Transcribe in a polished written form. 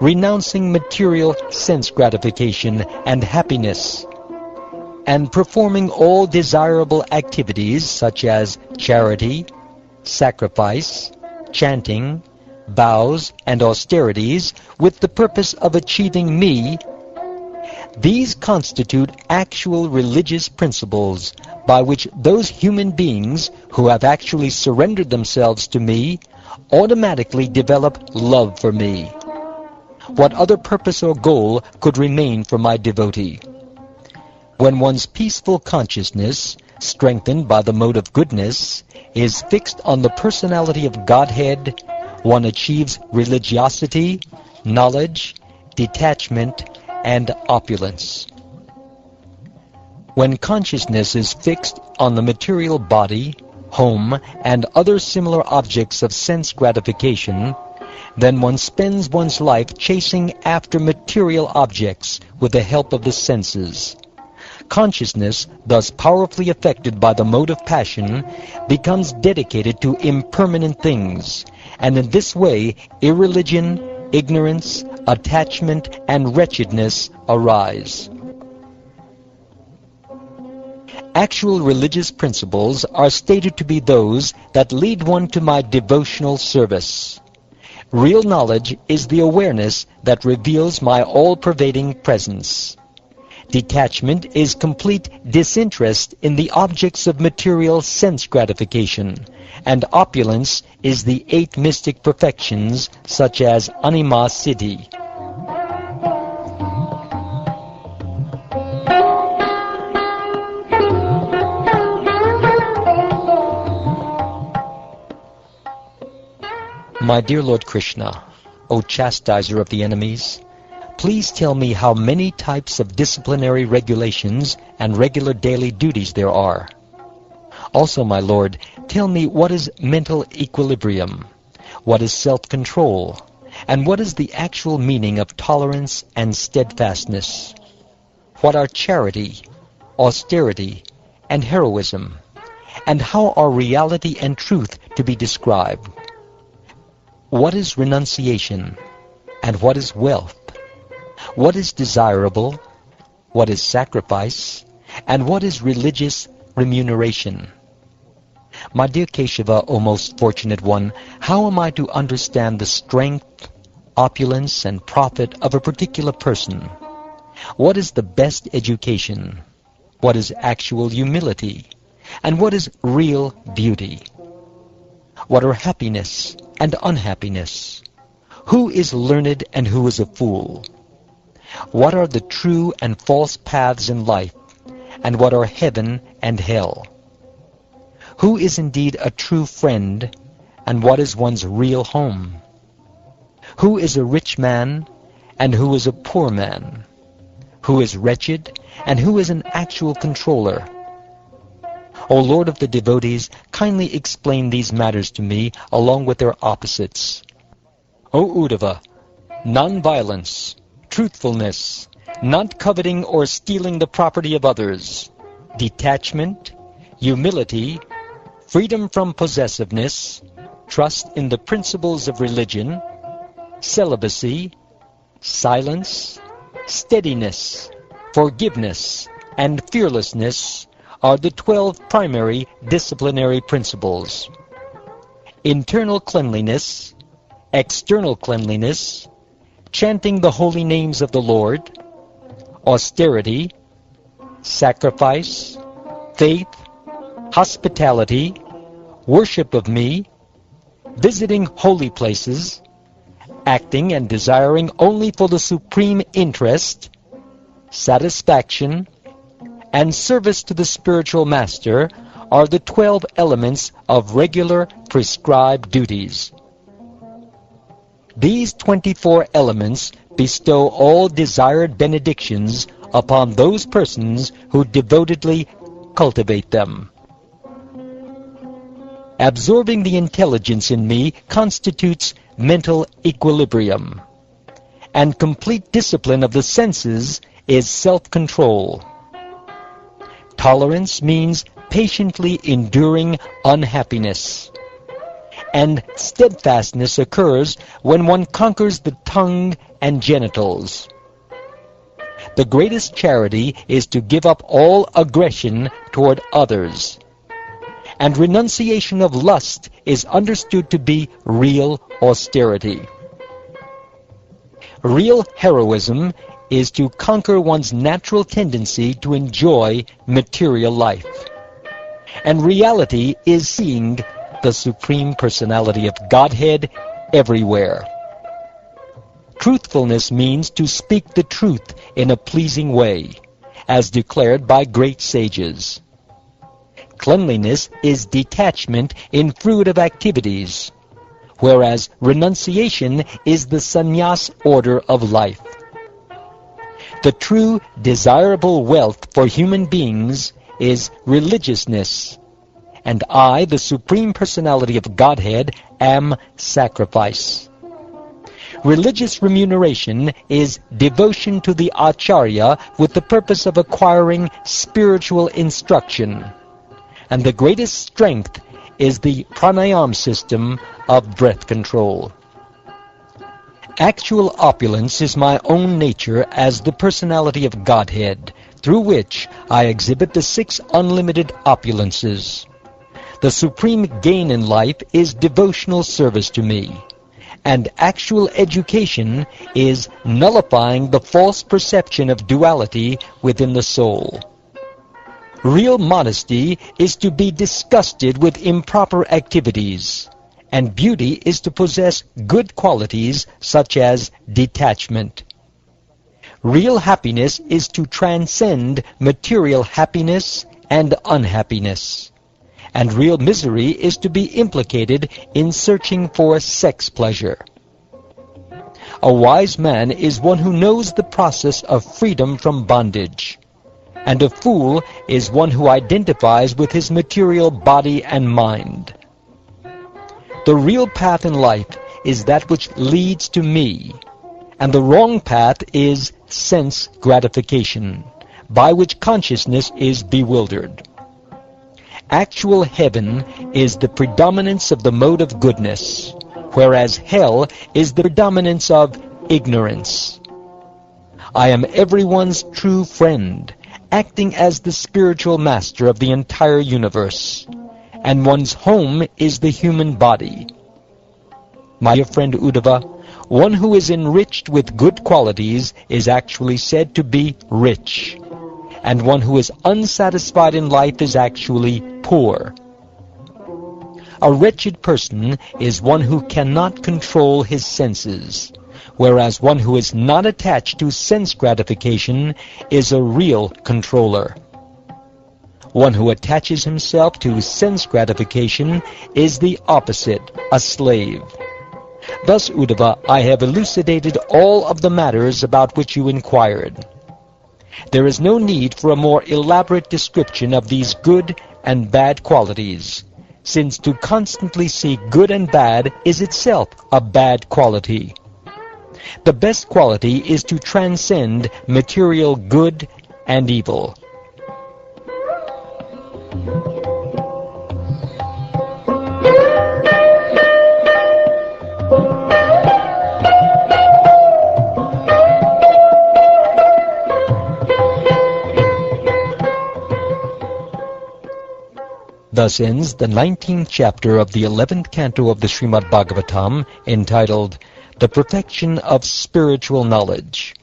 renouncing material sense gratification and happiness, and performing all desirable activities such as charity, sacrifice, chanting, vows, and austerities with the purpose of achieving me, these constitute actual religious principles by which those human beings who have actually surrendered themselves to me automatically develop love for me. What other purpose or goal could remain for my devotee? When one's peaceful consciousness, strengthened by the mode of goodness, is fixed on the personality of Godhead, one achieves religiosity, knowledge, detachment, and opulence. When consciousness is fixed on the material body, home, and other similar objects of sense gratification, then one spends one's life chasing after material objects with the help of the senses. Consciousness, thus powerfully affected by the mode of passion, becomes dedicated to impermanent things, and in this way irreligion, ignorance, attachment, and wretchedness arise. Actual religious principles are stated to be those that lead one to my devotional service. Real knowledge is the awareness that reveals my all-pervading presence. Detachment is complete disinterest in the objects of material sense gratification, and opulence is the 8 mystic perfections such as anima siddhi. My dear Lord Krishna, O chastiser of the enemies, please tell me how many types of disciplinary regulations and regular daily duties there are. Also, my Lord, tell me what is mental equilibrium, what is self-control, and what is the actual meaning of tolerance and steadfastness. What are charity, austerity, and heroism, and how are reality and truth to be described? What is renunciation, and what is wealth? What is desirable, what is sacrifice, and what is religious remuneration? My dear Keshava, O most fortunate one, how am I to understand the strength, opulence, and profit of a particular person? What is the best education? What is actual humility? And what is real beauty? What are happiness and unhappiness? Who is learned and who is a fool? What are the true and false paths in life, and what are heaven and hell? Who is indeed a true friend, and what is one's real home? Who is a rich man, and who is a poor man? Who is wretched, and who is an actual controller? O Lord of the devotees, kindly explain these matters to me along with their opposites. O Uddhava, non-violence, truthfulness, not coveting or stealing the property of others, detachment, humility, freedom from possessiveness, trust in the principles of religion, celibacy, silence, steadiness, forgiveness, and fearlessness are the 12 primary disciplinary principles. Internal cleanliness, external cleanliness, chanting the holy names of the Lord, austerity, sacrifice, faith, hospitality, worship of me, visiting holy places, acting and desiring only for the supreme interest, satisfaction, and service to the spiritual master are the 12 elements of regular prescribed duties. These 24 elements bestow all desired benedictions upon those persons who devotedly cultivate them. Absorbing the intelligence in me constitutes mental equilibrium, and complete discipline of the senses is self-control. Tolerance means patiently enduring unhappiness, and steadfastness occurs when one conquers the tongue and genitals. The greatest charity is to give up all aggression toward others. And renunciation of lust is understood to be real austerity. Real heroism is to conquer one's natural tendency to enjoy material life. And reality is seeing the Supreme Personality of Godhead everywhere. Truthfulness means to speak the truth in a pleasing way, as declared by great sages. Cleanliness is detachment in fruitive activities, whereas renunciation is the sannyas order of life. The true desirable wealth for human beings is religiousness, and I, the Supreme Personality of Godhead, am sacrifice. Religious remuneration is devotion to the acharya with the purpose of acquiring spiritual instruction, and the greatest strength is the pranayam system of breath control. Actual opulence is my own nature as the Personality of Godhead, through which I exhibit the 6 unlimited opulences. The supreme gain in life is devotional service to me, and actual education is nullifying the false perception of duality within the soul. Real modesty is to be disgusted with improper activities, and beauty is to possess good qualities such as detachment. Real happiness is to transcend material happiness and unhappiness, and real misery is to be implicated in searching for sex pleasure. A wise man is one who knows the process of freedom from bondage, and a fool is one who identifies with his material body and mind. The real path in life is that which leads to me, and the wrong path is sense gratification, by which consciousness is bewildered. Actual heaven is the predominance of the mode of goodness, whereas hell is the predominance of ignorance. I am everyone's true friend, acting as the spiritual master of the entire universe, and one's home is the human body. My dear friend Uddhava, one who is enriched with good qualities is actually said to be rich, and one who is unsatisfied in life is actually poor. A wretched person is one who cannot control his senses, whereas one who is not attached to sense gratification is a real controller. One who attaches himself to sense gratification is the opposite, a slave. Thus, Uddhava, I have elucidated all of the matters about which you inquired. There is no need for a more elaborate description of these good and bad qualities, since to constantly see good and bad is itself a bad quality. The best quality is to transcend material good and evil. Thus ends the 19th chapter of the 11th canto of the Shrimad Bhagavatam, entitled The Perfection of Spiritual Knowledge.